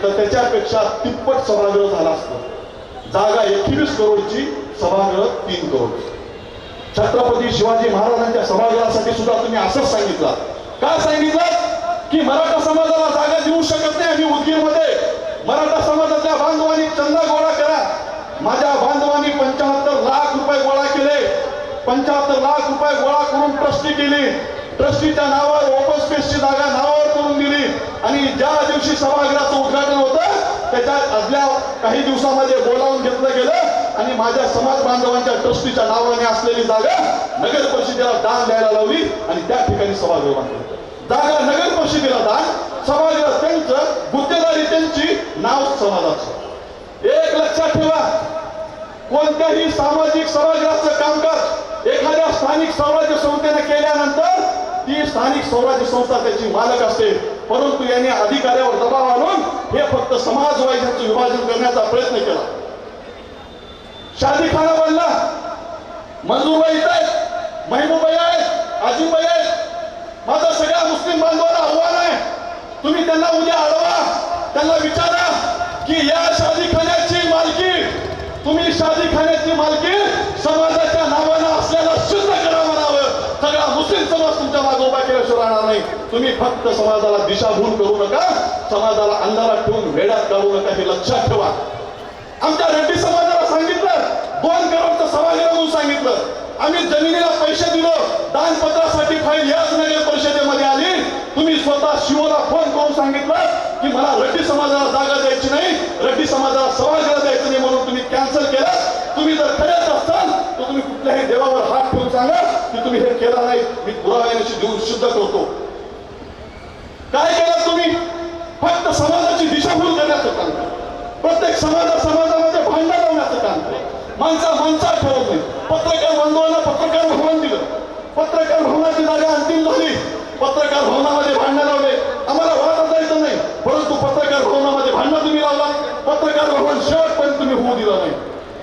तर त्याच्यापेक्षा तिप्पट सभागृह झाला असतं. जागा 21 करोडची, सभागृह 3 करोड. छत्रपती शिवाजी महाराजांच्या सभागृहासाठी सुद्धा तुम्ही असंच सांगितलं. काय सांगितलं की मराठा समाजाला जागा देऊ शकत नाही आम्ही उदगीरमध्ये. मराठा समाजातल्या बांधवांनी चंदा गोळा करा. माझ्या बांधवांनी 75 लाख रुपये गोळा केले. 75 लाख रुपये गोळा करून ट्रस्टी केली. ट्रस्टीच्या नावावर ओपन स्पेसची जागा नावावर करून दिली आणि ज्या दिवशी सभागृहाचं उद्घाटन होतं त्याच्या आदल्या काही दिवसामध्ये बोलावून घेतलं गेलं आणि माझ्या समाज बांधवांच्या ट्रस्टीच्या नावाने असलेली जागा नगर परिषदेला दान द्यायला लावली आणि त्या ठिकाणी सभागृह बांधलं. जागा नगर परिषदेला दान, सभागृह त्यांचं, गुत्तेदारी त्यांची, नाव समाजाचं. एक लक्षात ठेवा, कोणत्याही सामाजिक सभागृहाचं कामकाज एखाद्या स्थानिक स्वराज्य संस्थेने केल्यानंतर ती स्थानिक स्वराज्य संस्था त्याची मालक असते. परंतु यांनी अधिकाऱ्यावर दबाव आणून हे फक्त समाजवाद्यांचं विभाजन करण्याचा प्रयत्न केला. शादीखाना बनला, मंजूरबाई आहेत, महबूबाई आहेत, आजीबाई आहेत. माझा सगळ्या मुस्लिम बांधवांना आव्हान आहे, तुम्ही त्यांना उद्या अडवा, त्यांना विचारा की या शादीखान्याची मालकी, तुम्ही शादीखान्याची मालकी समाजाच्या नावानं असल्याला सिद्ध करा म्हणावं. सगळा मुस्लिम समाज तुमच्या मागे उभा केल्याशिवाय राहणार नाही. तुम्ही फक्त समाजाला दिशाभूल करू नका, समाजाला अंधारात ठेवून वेड्यात काढू नका, हे लक्षात ठेवा. आमच्या रेड्डी समाजाला सांगितलं 2 करोडचं सभागृह म्हणून सांगितलं. आम्ही जमिनीला पैसे दिलो, दानपत्रासाठी फाईल याच नगर परिषदेमध्ये आली. तुम्ही स्वतः शिवला फोन करून सांगितलं की मला रेड्डी समाजाला जागा द्यायची नाही, रेड्डी समाजाला सभागृह द्यायचं नाही म्हणून तुम्ही कॅन्सल केलं. तुम्ही जर खरेच असाल तर तुम्ही कुठल्याही देवावर हात ठेवून सांगा की तुम्ही हे केलं नाही. मी पुराव्याशी देऊन सिद्ध करतो. काय केलं तुम्ही? फक्त समाजाची दिशाभूल करण्याचं काम केलं. प्रत्येक समाजामध्ये भांडण लावण्याचं काम केलं. माणसात ठेवत नाही. पत्रकार बांधवांना पत्रकार भवन दिलं. पत्रकार भवनाची जागा अंतिम झाली. पत्रकार भवनामध्ये भांडण लावले. आम्हाला वाद जायचं नाही, परंतु पत्रकार भवनामध्ये भांडण तुम्ही लावला. पत्रकार भवन शेवटपर्यंत तुम्ही होऊ दिलं नाही.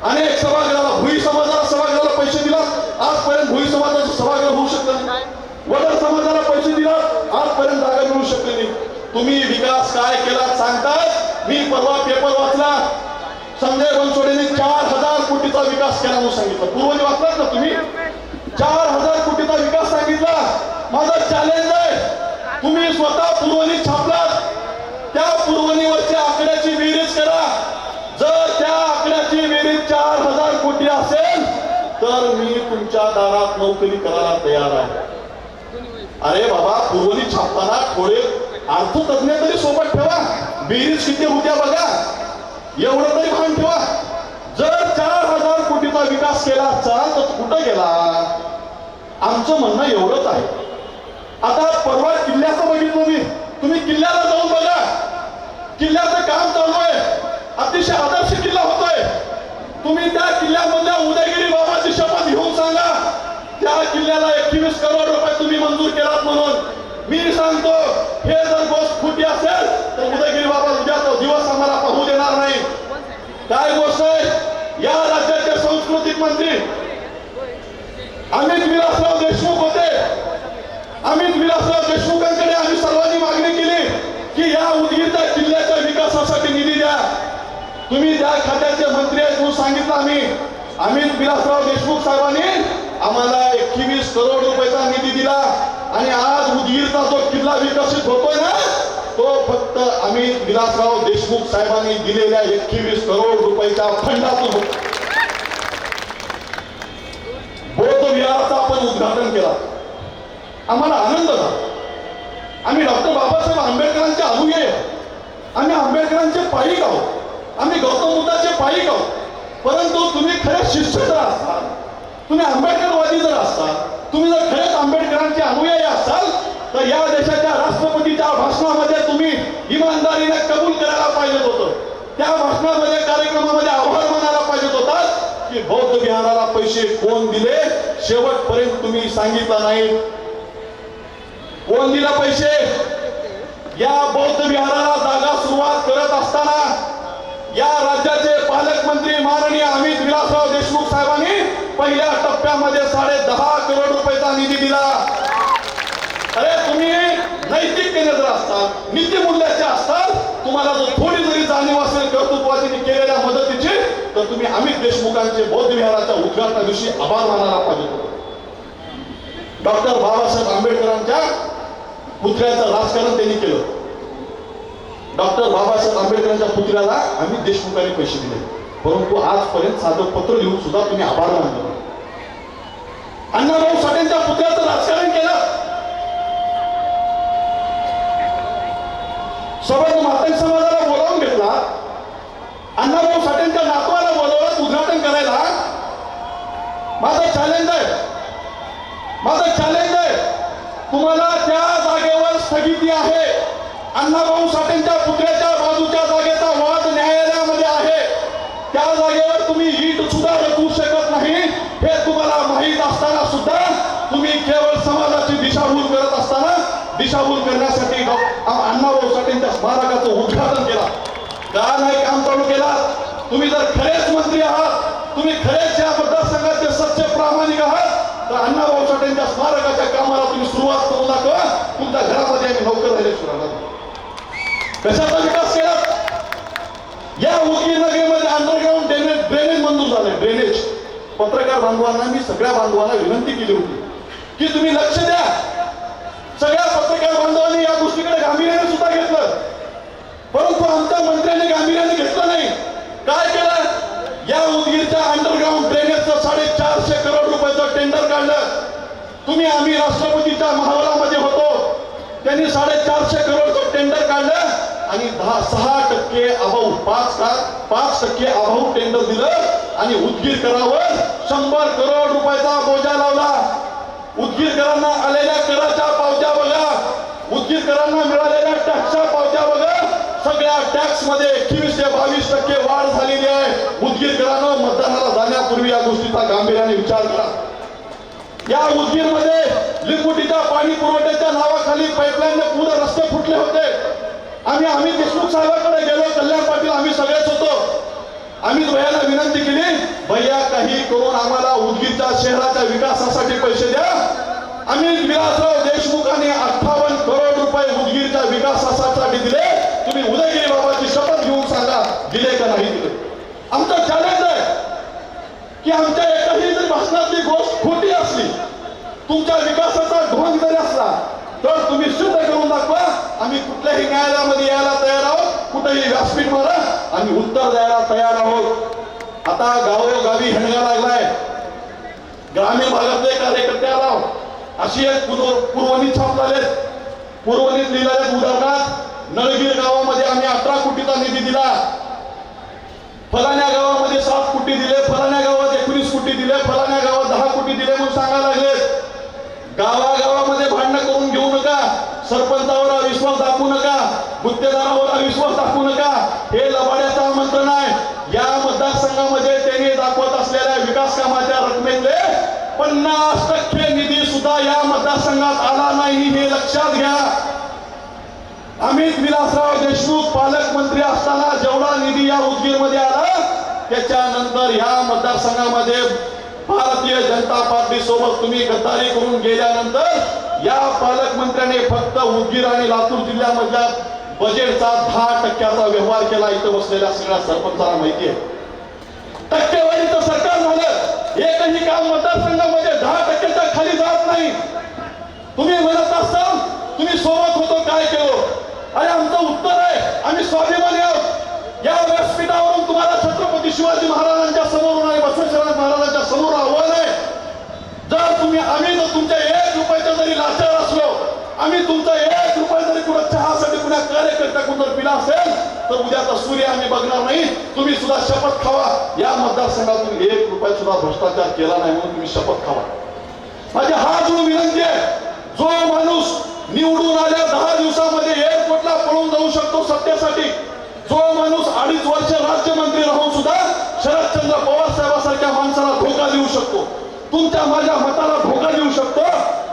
अनेक सभागृहाला, भुई समाजाला सभागृहाला पैसे दिला, आजपर्यंत भुई समाजाचं सभागृह होऊ शकलं नाही. वडर समाजाला पैसे दिला, आजपर्यंत जागा मिळू शकली नाही. तुम्ही विकास काय केला सांगतात. मी परवा पेपर वाचला, संजय बनसोडेने 4000 कोटीचा विकास केला म्हणून सांगितलं. पूर्वनी वाचलात ना तुम्ही? 4000 कोटीचा विकास सांगितला. माझं चॅलेंज आहे, तुम्ही स्वतः पुरवणी छापलात, त्या पुरवणीवरच्या आकड्याची बेरीज करा. जर त्या आकड्याची बेरीज 4000 कोटी असेल तर मी तुमच्या दारात नोकरी करायला तयार आहे. अरे बाबा, पुरवणी छापताना थोडे अर्थतज्ञ तरी सोबत ठेवा. बेरीज किती होत्या बघा, एवढं तरी भान ठेवा. जर 4000 कोटीचा विकास केला असाल तर कुठं गेला? आमचं म्हणणं एवढंच आहे. आता परवा किल्ल्याचं बघितलं मी, तुम्ही किल्ल्याला जाऊन बघा. किल्ल्याचं काम चालू आहे, अतिशय आदर्श किल्ला होतोय. तुम्ही त्या किल्ल्यामधल्या उदयगिरी बाबाची शपथ घेऊन सांगा त्या किल्ल्याला 21 करोड रुपये तुम्ही मंजूर केलात म्हणून. मी सांगतो, हे जर गोष्ट खोटी असेल तर उदयगिरी बाबा उद्याचा दिवस आम्हाला पाहू देणार नाही. काय गोष्ट आहे? या राज्याचे सांस्कृतिक मंत्री अमित विलासराव देशमुख होते. अमित विलासराव देशमुखांकडे आम्ही सर्वांनी मागणी केली की या उदगीरच्या किल्ल्याच्या विकासासाठी निधी द्या. तुम्ही त्या खात्याचे मंत्री आहेत म्हणून सांगितलं आम्ही. अमित विलासराव देशमुख साहेबांनी आम्हाला 21 करोड रुपयाचा निधी दिला आणि आज उदगीरचा जो किल्ला विकसित होतोय ना, तो फक्त अमित विलासराव देशमुख साहेबांनी दिलेल्या 21 करोड रुपयाच्या फंडातून होतो. बौद्ध विहाराचं आपण उद्घाटन केलं, आम्हाला आनंद झाला. आम्ही डॉक्टर बाबासाहेब आंबेडकरांचे अनुयायी आहोत. आम्ही आंबेडकरांचे पाईक आहोत. आम्ही गौतम बुद्धाचे पाईक आहोत. परंतु तुम्ही खरे शिष्य जर असाल, तुम्ही आंबेडकरवादी जर असाल, तुम्ही जर खरेच आंबेडकरांचे अनुयायी असाल तर या देशाच्या राष्ट्रपतीच्या भाषणामध्ये तुम्ही इमानदारीने कबूल करायला पाहिजे होतं. त्या भाषणामध्ये, कार्यक्रमामध्ये आभार मानायला पाहिजे होतात की बौद्ध विहाराला पैसे कोण दिले, शेवटपर्यंत तुम्ही सांगितलं नाही. कोण दिला पैसे? या बौद्ध विहाराला जागा सुरुवात करत असताना या राज्याचे पालकमंत्री माननीय अमित विलासराव देशमुख साहेबांनी पहिल्या टप्प्यामध्ये 10.5 करोड रुपयाचा निधी दिला. अरे तुम्ही नैतिकतेने जर असताल, नीतिमूल्याचे असताल, तुम्हाला जर थोडी जरी जाणीव असेल कर्तृत्वाची केलेल्या मदतीची, तर तुम्ही अमित देशमुखांचे बौद्ध विहाराच्या उद्घाटना दिवशी आभार मानायला पाहिजे होते. डॉक्टर बाबासाहेब आंबेडकरांच्या पुतळ्याचं राजकारण त्यांनी केलं. डॉक्टर बाबासाहेब आंबेडकरांच्या पुतळ्याला अमित देशमुखांनी पैसे दिले, परंतु आजपर्यंत साधं पत्र लिहून सुद्धा तुम्ही आभार मानले. अण्णाभाऊ साठेंच्या पुतळ्याचं राजकारण केलं. सोबत मातंग समाजाला बोलावून घेतला, अण्णाभाऊ साठेंच्या नातवाला बोलावलं उद्घाटन करायला. माझं चॅलेंज आहे, तुम्हाला त्या जागेवर स्थगिती आहे. अण्णाभाऊ साठेंच्या पुतळ्याच्या बाजूच्या जागेचा वाद न्यायालयामध्ये आहे. त्या जागेवर तुम्ही ईट सुद्धा रचू शकत नाही हे तुम्हाला माहीत असताना सुद्धा तुम्ही केवळ समाजाची दिशाभूल करत असताना दिशाभूल करण्यासाठी अण्णाभाऊ साठेंच्या स्मारकाचं उद्घाटन केलं. का नाही काम चालू केला? तुम्ही जर खरेच मंत्री आहात, तुम्ही खरेच या मतदारसंघाचे सच्चे प्रामाणिक आहात, तर अण्णाभाऊ साठेंच्या स्मारकाच्या कामाला तुम्ही सुरुवात करू दाखवा. तुमच्या घरामध्ये आम्ही नोकर राहिले सुरू. कशाचा विकास केला? या उदगीर नगरीमध्ये अंडरग्राउंड ड्रेनेज मंजूर झाले. ड्रेनेज पत्रकार बांधवांना मी सगळ्या बांधवांना विनंती केली होती की तुम्ही लक्ष द्या. सगळ्या पत्रकार बांधवांनी या गोष्टीकडे गांभीर्याने सुद्धा घेतलं, परंतु आमच्या मंत्र्यांनी गांभीर्याने घेतलं नाही. काय केलं? या उदगीरच्या अंडरग्राउंड ड्रेनेजचं 450 करोड रुपयाचं टेंडर काढलं. आम्ही राष्ट्रपतीच्या महावरामध्ये होतो, त्यांनी 450 करोडचं टेंडर काढलं आणि 6% अभाव 5% अभाव टेंडर दिलं आणि उदगीरकरांवर 100 करोड रुपयाचा बोजा लावला. उदगीरकरांना आलेल्या कराच्या पावत्या बघा, उदगीरकरांना मिळालेल्या टॅक्सच्या पावत्या बघा. सगळ्या टॅक्स मध्ये 21 ते 22% वाढ झालेली आहे. उदगीरकरांना मतदानाला जाण्यापूर्वी या गोष्टीचा गांभीर्याने विचार करा. या उदगीरमध्ये लिंबुटीच्या पाणी पुरवठ्याच्या नावाखाली पाईपलाईनने पूर्ण रस्ते फुटले होते. आम्ही देशमुख साहेबांकडे गेलो, कल्याण पाटील आम्ही सगळेच होतो. आम्ही भैयाला विनंती केली, भैया काही करून आम्हाला उदगीरच्या शहराच्या विकासासाठी पैसे द्या. अमित विलासराव देशमुखांनी 58 करोड रुपये उदगीरच्या विकासासाठी दिले. तुम्ही उदयगिरी बाबाची शपथ घेऊन सांगा दिले का नाही दिले. आमचं चॅलेंज आहे की आमच्या एकाही जरी भाषणातली गोष्ट खोटी असली, तुमच्या विकासाचा ढोंग जरी असला, तर तुम्ही सिद्ध करून दाखवा. आम्ही कुठल्याही न्यायालयामध्ये यायला तयार आहोत, कुठेही व्यासपीठ मारा, आम्ही उत्तर द्यायला तयार आहोत. आता गावोगावी हिंडगा लागलाय, ग्रामीण भागातले कार्यकर्त्याला अशी एक पुरवणी छापले. पुरवणीत लिहिलेल्या उदाहरणात नळगीर गावामध्ये आम्ही 18 कोटीचा निधी दिला, फलाण्या गावामध्ये 7 कोटी दिले, फलाण्या गावात 19 कोटी दिले, फलाण्या गावात 10 कोटी दिले म्हणून सांगायला लागले. गावागावामध्ये भांडणं करून घेऊ नका, सरपंचावर अविश्वास दाखवू नका, गुत्तेदारावर अविश्वास दाखवू नका. हे लबाड्याचं आमंत्रण आहे. या मतदारसंघामध्ये त्यांनी दाखवत असलेल्या विकास कामाच्या रकमेतले 50% निधी सुद्धा या मतदारसंघात आला नाही, हे लक्षात घ्या. अमित विलासराव देशमुख पालकमंत्री असताना जेवढा निधी या उदगीरमध्ये आला, त्याच्यानंतर या मतदारसंघामध्ये भारतीय जनता पार्टी सोबत तुम्ही गद्दारी करून गेल्यानंतर या पालकमंत्र्यांनी फक्त उदगीर आणि लातूर जिल्ह्यामधल्या बजेटचा 10% व्यवहार केला. इथं बसलेल्या सगळ्या सरपंचाला माहिती आहे. टक्केवारीचं सरकार झालं, एकही काम मतदारसंघामध्ये 10%च्या खाली जात नाही. तुम्ही म्हणत असाल तुम्ही सोबत होतो काय केलं, आणि आमचं उत्तर आहे आम्ही स्वाभिमानी आहोत. या व्यासपीठावरून तुम्हाला छत्रपती शिवाजी महाराजांच्या समोरून आणि बसवेश्वर महाराजांच्या समोर आव्हान आहे, आम्ही जर तुमच्या 1 रुपयाचा जरी लाचार असलो, आम्ही तुमचा 1 रुपया जरी कुणा चहासाठी कुणा कार्यकर्त्याकडून जर पिला असेल, तर उद्याचा सूर्य आम्ही बघणार नाही. तुम्ही सुद्धा शपथ खावा, या मतदारसंघातून 1 रुपया सुद्धा भ्रष्टाचार केला नाही म्हणून तुम्ही शपथ खावा. माझी हात जोडून विनंती आहे, जो माणूस निवडून आल्या 10 दिवसामध्ये एअरपोर्टला पळून जाऊ शकतो सत्तेसाठी, जो माणूस 2.5 वर्ष राज्यमंत्री राहून सुद्धा शरदचंद्र पवार साहेबांसारख्या माणसाला धोका देऊ शकतो, तुमच्या माझ्या मताला धोका देऊ शकतो,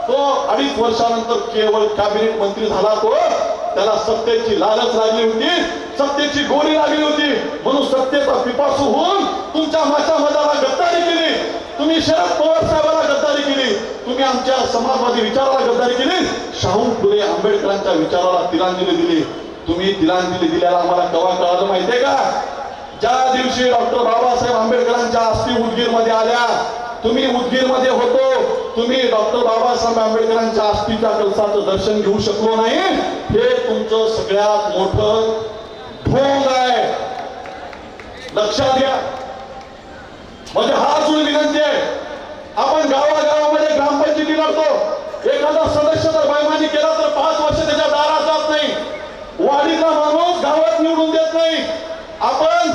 तो 2.5 वर्षानंतर केवळ कॅबिनेट मंत्री झाला. तो त्याला सत्तेची लालच लागली होती, सत्तेची गोडी लागली होती, म्हणून सत्तेचा पिपासू होऊन तुमच्या माझ्या मताला गद्दारी केली. तुम्ही शरद पवार साहेबांना गद्दारी केली, तुम्ही आमच्या समाजवादी विचाराला गद्दारी केली, शाहू फुले आंबेडकरांच्या विचाराला तिलांजली दिली. तुम्ही तिलांजली दिल्याला आम्हाला केव्हा कळालं माहितीये का? ज्या दिवशी डॉक्टर बाबासाहेब आंबेडकरांच्या अस्थी उदगीरमध्ये आल्या, तुम्ही उदगीरमध्ये होतो, तुम्ही डॉक्टर बाबासाहेब आंबेडकरांच्या अस्थीच्या कलसाचं दर्शन घेऊ शकलो नाही, हे तुमचं सगळ्यात मोठं ढोंग आहे, लक्षात घ्या. म्हणजे हा जुळी विनंती आहे. आपण गावागावामध्ये ग्रामपंचायती लढतो, एखादा सदस्य जर बैमानी केला तर 5 वर्ष त्याच्या दारात जात नाही, वाडीचा माणूस गावात निवडून देत नाही. आपण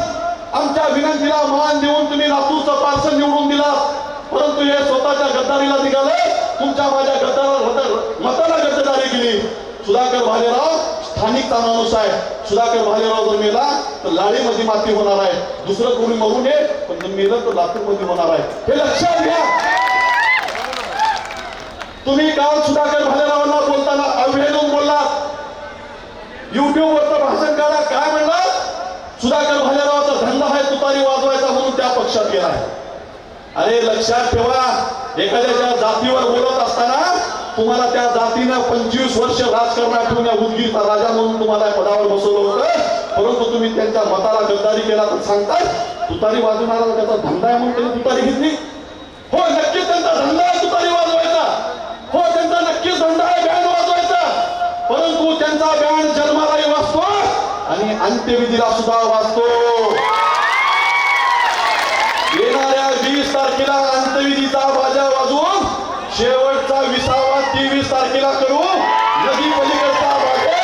आमच्या विनंतीला मान देऊन तुम्ही लातूरचं पार्सल निवडून दिला, परंतु हे स्वतःच्या गद्दारीला निघाले, तुमच्या माझ्या मताला गद्दारी केली. सुधाकर भालेराव स्थानिकचा माणूस आहे. सुधाकर भालेराव जर मेला तर लाडीमध्ये माती होणार आहे, दुसरं कोणी मरू नये, पण जर मेलं तर लातूरमध्ये होणार आहे, हे लक्षात घ्या. तुम्ही काल सुधाकर भालेरावांना बोलताना अवहेलून बोललात, युट्यूबवरचं भाषण काढा, काय म्हणला? सुधाकर भालेरावाचा धंदा आहे तुतारी वाजवायचा म्हणून त्या पक्षात गेलाय. अरे लक्षात ठेवा, एखाद्याच्या जातीवर बोलत असताना तुम्हाला त्या जातीनं 25 वर्ष राजकारणात ठेवून या उदगीरचा राजा म्हणून तुम्हाला पदावर बसवलं होतं, परंतु तुम्ही त्यांच्या मताला गद्दारी केला तर सांगताय तुतारी वाजवणारा त्याचा धंदा आहे म्हणून त्यांनी तुतारी घेतली. हो, नक्कीच त्यांचा धंदा आहे तुतारी वाजवायचा, हो त्यांचा नक्कीच धंदा आहे बँड वाजवायचा, परंतु त्यांचा बँड जन्मालाही वाजतो आणि अंत्यविधीला सुद्धा वाजतो. येणाऱ्या 20 तारखेला अंत्यविधीचा बाजा वाजवून शेवटचा 20वा 23 तारखेला करू, नदी पलीकडचा बाजा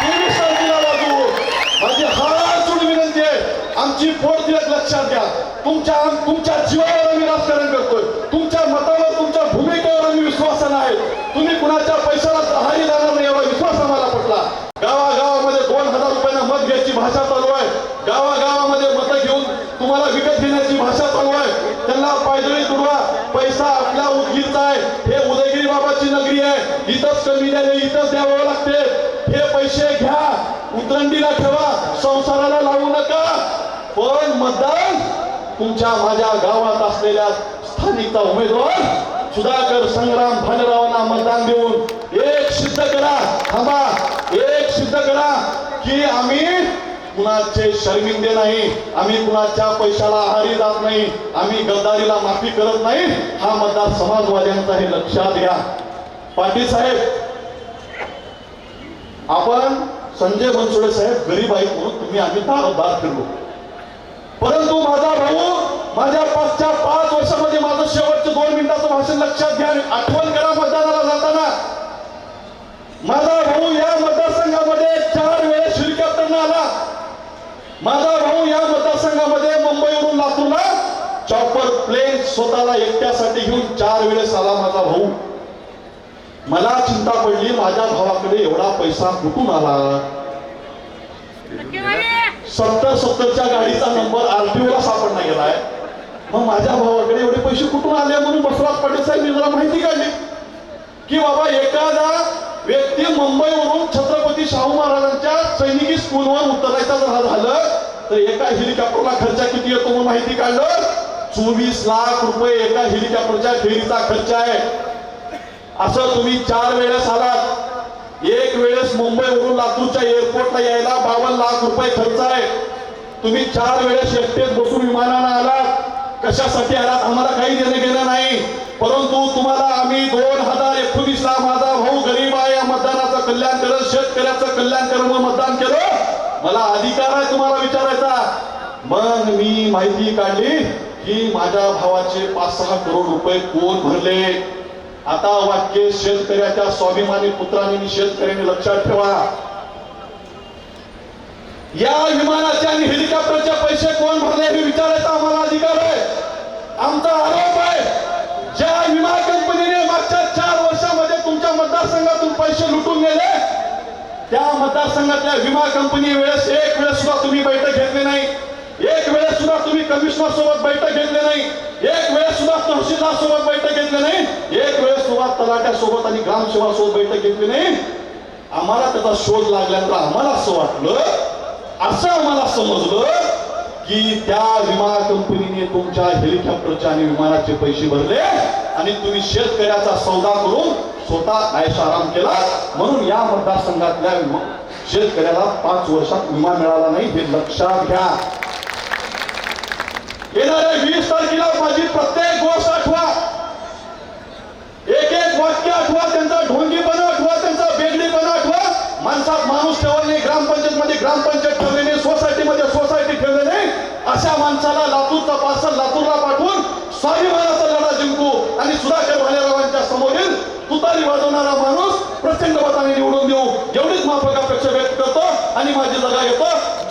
23 तारखेला वाजवू. माझी हात विनंती आहे, आमची पोट तिलक लक्षात घ्या. तुमच्या जीवावर आम्ही राजकारण करतोय, तुमच्या मतावर तुमच्या भूमिकेवर आम्ही विश्वासानं आहे. तुम्ही कुणाच्या पैशाला सहाय्य देणार नाही एवढा विश्वास आम्हाला पटला. गावागावामध्ये 2000 रुपयांना मत घ्यायची भाषा चालू आहे, गावागावामध्ये मतं घेऊन तुम्हाला विकत घेण्याची भाषा चालू आहे. त्यांना पायदळी तुडवा, पैसा आपल्या उदगीरचा आहे, हे उदयगिरी बाबाची नगरी आहे, इथंच कमी द्यावे, इथंच द्यावं लागते, हे पैसे घ्या, उतरंडीला ठेवा, संसाराला लावू नका. पण मतदान तुमच्या माझ्या गावात असलेल्या स्थानिकचा उमेदवार सुधाकर संग्राम भालेरावांना मतदान देऊन एक सिद्ध करा. थांबा, एक सिद्ध करा की आम्ही कुणाचे शर्मिंदे नाही, आम्ही कुणाच्या पैशाला आहारी जात नाही, आम्ही गद्दारीला माफी करत नाही. हा मतदार समाजवाद्यांचा हे लक्षात घ्या. पाटील साहेब, आपण संजय बनसोडे साहेब गरीब आहेत म्हणून तुम्ही आम्ही दारोदार फिरलो, परंतु माझा भाऊ माझ्या पाचच्या 5 वर्षामध्ये माझं शेवटचं 2 मिनिटाचं भाषण लक्षात घ्या, आठवण करा. मतदानाला जाताना माझा भाऊ या मतदारसंघामध्ये 4 वेळेस हेलिकॉप्टरनं आला. माझा भाऊ या मतदारसंघामध्ये मुंबईवरून लातूरला चॉपर प्लेन स्वतःला एकट्यासाठी घेऊन 4 वेळेस आला माझा भाऊ. मला चिंता पडली, माझ्या भावाकडे एवढा पैसा कुठून आला? 70-70च्या गाडीचा नंबर RTO ला सापडला गेलाय. मग माझ्या भावाकडे एवढे पैसे कुठून आले म्हणून बसवराज पाटील साहेब जरा माहिती काढली की बाबा एखादा व्यक्ती मुंबईवरून छत्रपती शाहू महाराजांच्या सैनिकी स्कूलवर उतरायचा जर झालं तर एका हेलिकॉप्टरला खर्च किती येतो म्हणून माहिती काढलं. 24 लाख रुपये एका हेलिकॉप्टरच्या फेरीचा खर्च आहे. असं तुम्ही 4 वेळेस आलात. एक वेळेस मुंबईवरून लातूरच्या एअरपोर्टला यायला 52 लाख रुपये खर्च आहे. तुम्ही 4 वेळेस एकटेच बसून विमानानं आलात. कशासाठी आलात आम्हाला काही देणं घेणं नाही, परंतु तुम्हाला आम्ही 2019ला माझा भाऊ गरीब आहे या मतदानाचं कल्याण करत, शेतकऱ्याचं कल्याण करत मतदान केलं. मला अधिकार आहे तुम्हाला विचारायचा. मग मी माहिती काढली की माझ्या भावाचे 5-6 करोड रुपये कोण भरले. आता वाक्य शेतकऱ्याच्या स्वाभिमानी पुत्रांनी शेतकऱ्यांनी लक्षात ठेवा, या विमानाचे आणि हेलिकॉप्टरचे पैसे कोण भरले हे विचारायचा आम्हाला अधिकार आहे. आमचा आरोप आहे, ज्या विमा कंपनीने मागच्या 4 वर्षामध्ये तुमच्या मतदारसंघातून पैसे लुटून नेले, त्या मतदारसंघातल्या विमा कंपनी वेळेस एक वेळेस सुद्धा तुम्ही बैठक घेतली नाही, एक वेळेस सुद्धा तुम्ही कमिशनर सोबत बैठक घेतली नाही, एक वेळेस सुद्धा तहसीलदार सोबत बैठक घेतली नाही, एक वेळेस सुद्धा तलाट्या सोबत आणि ग्रामसेवा सोबत बैठक घेतली नाही. आम्हाला त्याचा शोध लागल्यानंतर आम्हाला असं वाटलं, असं आम्हाला समजलं की त्या विमा कंपनीने तुमच्या हेलिकॉप्टरच्या आणि विमानाचे पैसे भरले आणि तुम्ही शेतकऱ्याचा सौदा करून स्वतः ऐशाराम केला. म्हणून या मतदारसंघातल्या शेतकऱ्याला 5 वर्षात विमा मिळाला नाही हे लक्षात घ्या. येणाऱ्या 20 तारखेला माझी प्रत्येक गोष्ट आठवा, एक एक वाक्य आठवा, त्यांचा ढोंगीपणा आठवा, त्यांचा बेगडीपणा आठवा. माणसात माणूस ठेवले नाही, ग्रामपंचायतमध्ये ग्रामपंचायत ठेवले नाही, सोसायटीमध्ये सोसायटी ठेवले नाही. अशा माणसाला लातूरचा पार्सल लातूरला पाठवून स्वाभिमानाचा लढा जिंकू आणि सुधाकर भालेरावांच्या समोरील तुतारी वाजवणारा माणूस प्रचंड मताने निवडून देऊ एवढीच माफक अपेक्षा व्यक्त करतो आणि माझी जागा येतो.